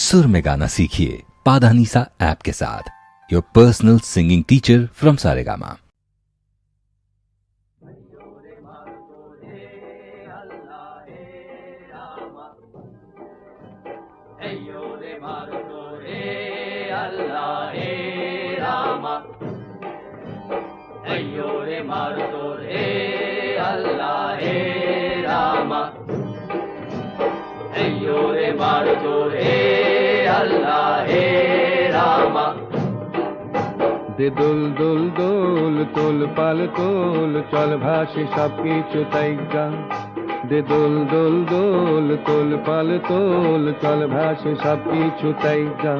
सुर में गाना सीखिए पाधानीसा ऐप के साथ। Your personal singing teacher from Saregama. দে দোল দোল দোল তোল পাল তোল চল ভাসি সবকিছু তাইগা। দে দোল দোল দোল তোল পাল তোল চল ভাসি সবকিছু তাইগা।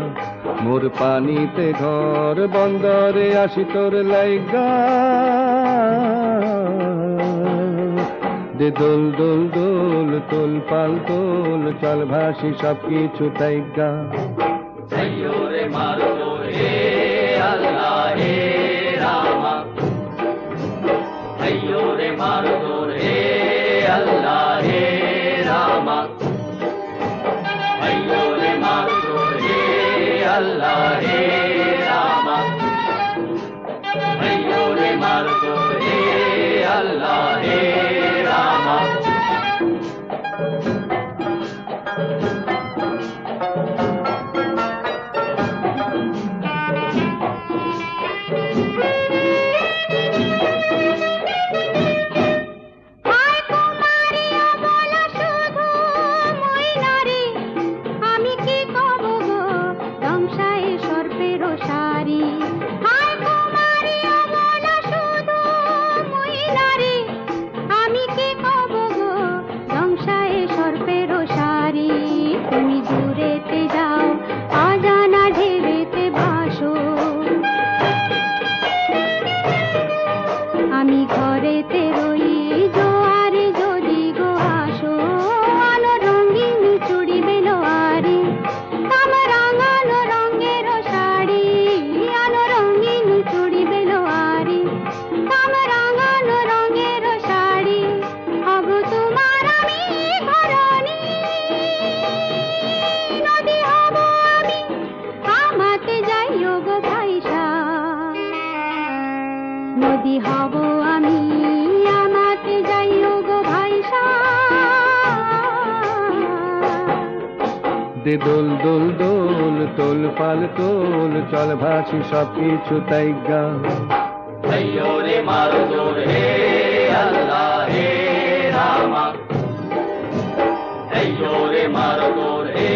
মোর পানিতে ঘর বন্দরে আসি তোর লাইগা। দে দোল দোল দোল তোল পাল তোল চল ভাসি সবকিছু তাইগা। নদী হব আমি আমাতে যাইও গো ভাইসা। দে দোল দোল দোল তোল পাল তোল চল ভাসি সবকিছু তাইগা। আইয়ো রে মারো জোর হে আল্লাহ হে রামা। আইয়ো রে মারো জোর হে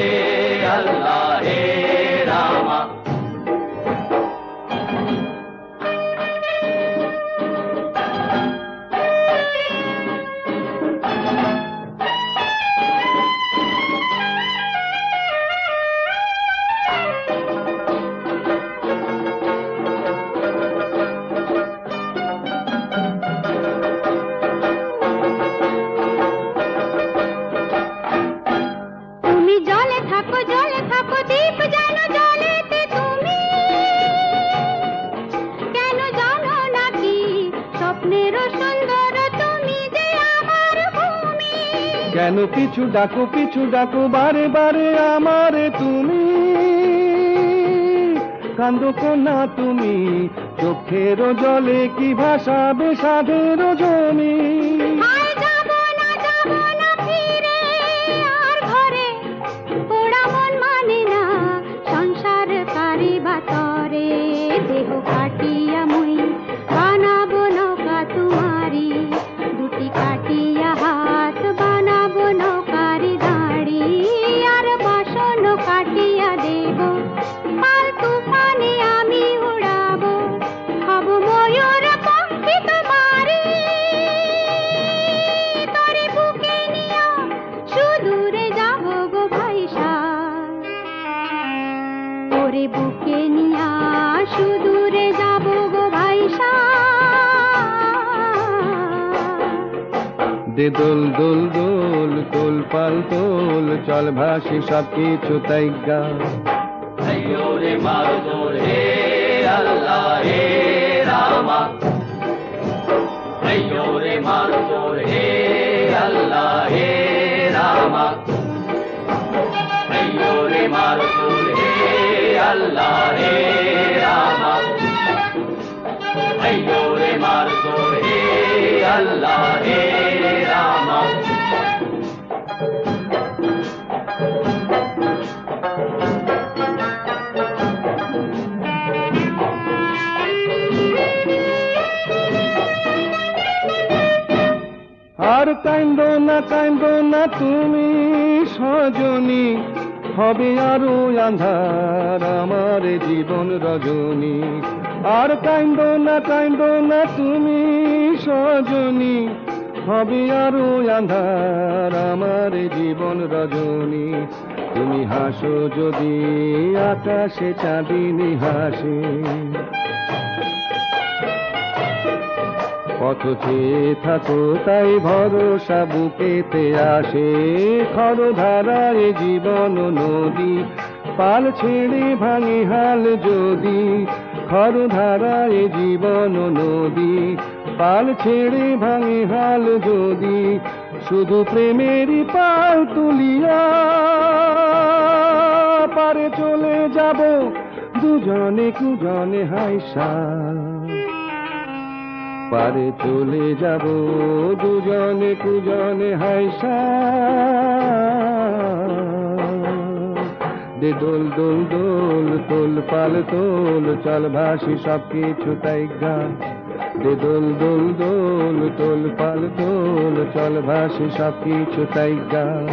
আল্লাহ হে রামা। কেন পিছু ডাকো বারে বারে আমারে তুমি। কান্দো কোনা তুমি চোখের জলে কি ভাসাবে সাধের জমি। সংসার কারি বাতরে দেহ কাটিয়া মুই বানাবো নৌকা তোমারি। দুটি কাটিয়া হাত বানাবো নৌকারি দাঁড়ি। আর বাসন কাটিয়া দেব পাল তুফানে আমি উড়াবো। হব ময়ূর পঙ্খী তোমারি। তোরে বুকে নিয়া সুদূরে যাব গো ভাইসা। তোরে বুকে নিয়া সুদূরে যাব গো ভাইসা। দে দোল দোল দোল তোল পাল তোল চল ভাসি সবকিছু তাইগা। আইয়ো রে মারো জোর হে আল্লাহ হে রামা। আইয়ো রে মারো জোর হে আল্লাহ হে রামা। আইয়ো রে মারো কান্দো না তুমি সজনী, হবে আরো আন্ধার আমার জীবন রজনী। আর কান্দো না তুমি সজনী, হবে আরো আন্ধার আমার জীবন রজনী। তুমি হাসো যদি আকাশে চাঁদিনী হাসে, পথ চেয়ে থাকো তাই ভরসা বুকেতে আসে। খরধারায় জীবন নদী, পাল ছেড়ে ভাঙে হাল যদি। খরধারায় জীবন নদী, পাল ছেড়ে ভাঙে হাল যদি। শুধু প্রেমেরই পাল তুলিয়া পারে চলে যাব দুজনে কুজনে হাইসা। পারে চলে যাব দুজনে কুজনে হাইসা। দে দোল দোল দোল তোল পাল তোল, চল ভাসি সব কিছু তাই গান। দে দোল দোল দোল তোল পাল তোল, চল ভাসি সব কিছু তাই গান।